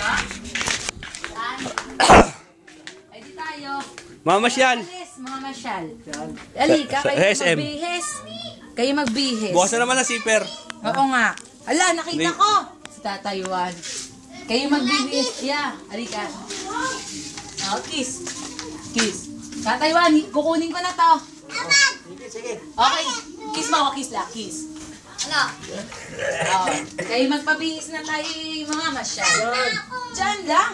Ha? Ay, di tayo. Mamasyal. Mamasyal. Halika, kayo SM. magbihis. Kayo magbihis. Bukas na naman ang zipper. Oo nga. Ala, nakita ko. Sa Taiwan. Kayo magbihis. Yeah, halika. Oh, kiss. Kiss. Sa Taiwan, kukunin ko na to. Sige. Okay. Kiss mo ako, kiss lang. Kiss. Ano? Oh, kayo magpabihis na tayo mga masyal. Diyan lang.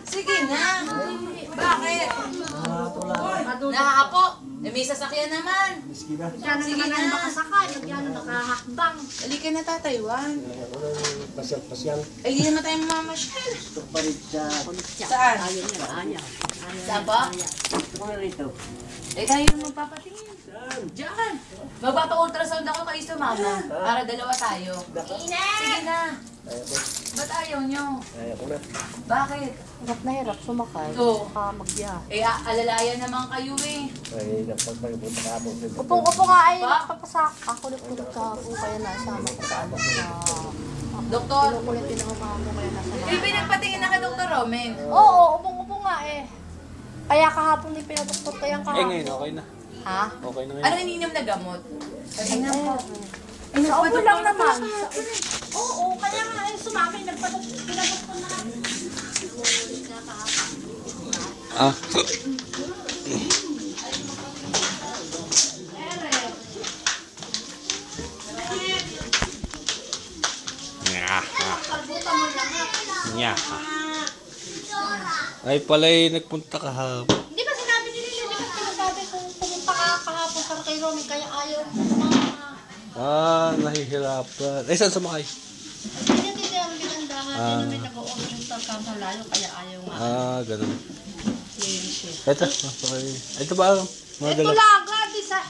Sige na. Bakit? Nakapo. May sasakyan naman. Sige na. Sige na. Makasakay, nagyan na nakahakbang. Halika na tataywan. Pasyal-pasyal. Ay, hindi naman tayo mamasyal. Ito pa rin sa... Saan? Ayaw. Saan ba? Ito rito. Eh, tayo magpapatingin. Diyan. Magpapa-ultrasound ako kay mama. Para dalawa tayo. Sige na. Ba't ayaw nyo? Ayaw ko na. Bakit? Hirap na hirap, sumakay. Oo. Magbiyahe. Eh, alalayan naman kayo eh. Ay, napagpunta ka po. Upo nga ay Pa? nagpapasak. Ako nagpunod ka po kaya nasama ko sa ano na... Doktor? Kinukulit din ako mo kaya nasama. Eh, pinagpatingin na kay Dr. Romen. Oo, upo nga eh. Kaya kahapon din pinadoktor kaya kahapon. ngayon, okay na. Ha? Okay na Ano ininom na gamot? Ayun. Sa upo lang naman. Oo, kaya nga ay sumami. Pinadoktor na. Ah. Nya. Ay pala'y nagpunta kahapon. Hindi ba sinabi ni Lili? Di ba sinasabi kung pumunta ka kahapon para kay Romy kaya ayaw mo Nahihirapan. Ay, saan sumakay? hindi ang binandahan. Hindi namin nag-o-order sa kamalayo kaya ayaw nga. Ganun. Yun siya. Ito, okay. Ito ba ang Ito lang, gratis ah.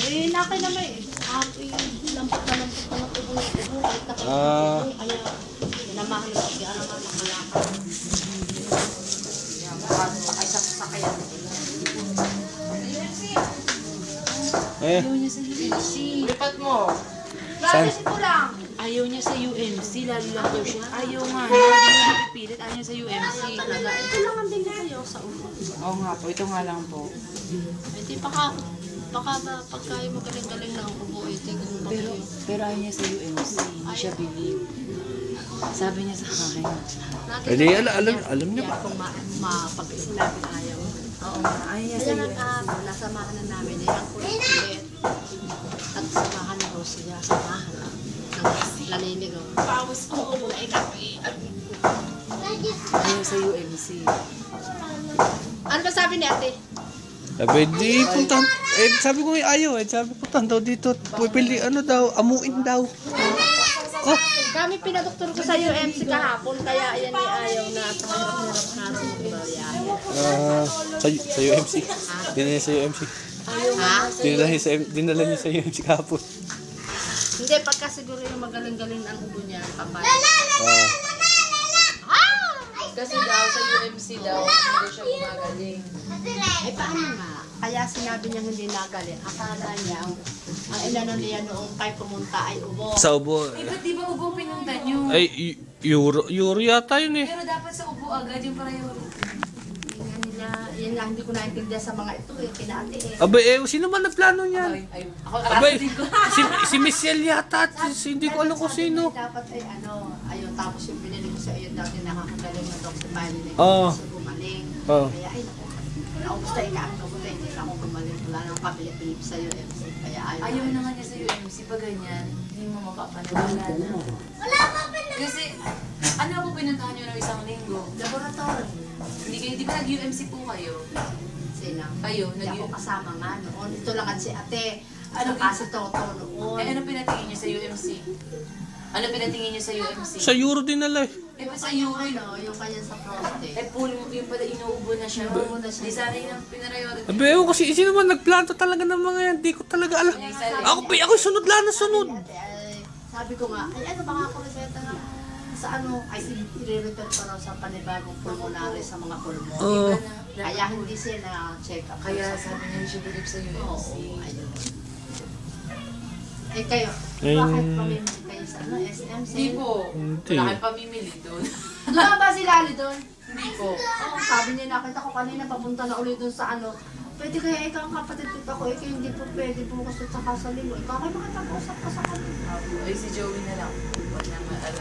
Nakay na may lampot na tubo na tubo. Kahit na kayo kaya namahan na siya naman makalakad. Ay sa sasakyan. Ayaw niya sa UMC. Lipat mo. Gratis ito lang. Ayaw niya sa UMC. Lalo lang daw siya. Ayaw nga. Hindi mo napipilit. Ayaw niya sa UMC. Ito lang ang din kayo sa ulo. Oo nga po. Ito nga lang po. Hindi baka ba pagkain mo galing-galing na ang ubo kung Pero ayaw niya sa UMC. Hindi siya believe. Sabi niya sa akin. Pwede, alam niya ba? Kung mapag-sinabi ayaw. Oo nga. Ayaw niya sa Kaya UMC. nasamahan na namin ang kulit at samahan na siya. Samahan na. Laliligaw. Pawis ko muna ikaw eh. Ayaw sa UMC. Ano ba sabi ni ate? Sabi, di puntahan. Sabi ko ayaw. Sabi, puntahan daw dito. Pupili, amuin daw. Kami pinadoktor ko sa UMC kahapon, kaya yan ay ayaw na sa hirap-hirap na Sa UMC. Dinala niya sa UMC. Dinala niya sa UMC kahapon. Hindi, pagka siguro yung magaling-galing ang ubo niya, papay. Kasi daw sa UMC daw, hindi siya gumagaling. Ay, paano nga? Kaya sinabi niya hindi nagaling. Akala niya, ang inano niya noong kay pumunta ay ubo. Sa ubo. Eh, ba't di ba ubo pinunta niyo? Ay, Euro yata yun eh. Pero dapat sa ubo agad yung priority. Yan nga, hindi ko naintindihan sa mga ito eh, kinaate eh. Abay, sino man nagplano niyan? Ako, Abay, din ko. si Michelle yata. Hindi ko alam kung sino. Dapat ay ayun, tapos yung binili ko sa iyo dati nakakagaling na Dr. Pilot. Oo. Kasi gumaling. Oo. Kaya ay, naubos na ikaano ko na hindi na ako gumaling. Wala nang pabilip-bilip sa UMC. Kaya Ayaw naman niya sa UMC pag ganyan. Hindi mo mapapaniwala na. Kasi, ano po pinuntahan niyo ng isang linggo? laboratory. Hindi kayo, di ba nag-UMC po kayo? Sila. Kayo, Hindi ako kasama nga noon. Ito lang at si ate. Ano Ano kasi Toto noon. Eh, ano pinatingin niyo sa UMC? Ano pinatingin niyo sa UMC? Sa Euro dinala eh. Eh, pa sa Yung urine. yung kanya sa prostate. Eh, full, yung pala inuubo na siya. Di sana yun ang pinariority. Abay, kasi sino man nagplano talaga ng mga yan. Di ko talaga alam. Ako sunod lang na sunod. Ay, sabi ko nga, ay ano baka ako reseta nga sa ano, ay i-refer pa raw sa panibagong pulmonary sa mga pulmon. Oo. Kaya hindi sila check up. Kaya sabi niya siya bilib sa UMC. Oo, ayun. Eh kayo, Ayun. bakit pamimili kayo sa ano, SM. Hindi po. Hindi. Wala kayong pamimili doon. Doon ba si Lali doon? Hindi po. Oo, sabi niya, nakita ko kanina, papunta na ulit doon sa ano. Pwede kaya ikaw ang kapatid ko ako, ikaw hindi po pwede bukas at saka sa linggo. Ikaw kayo makipag-usap ka sa kanila. Ay, si Joey na lang. Wala naman.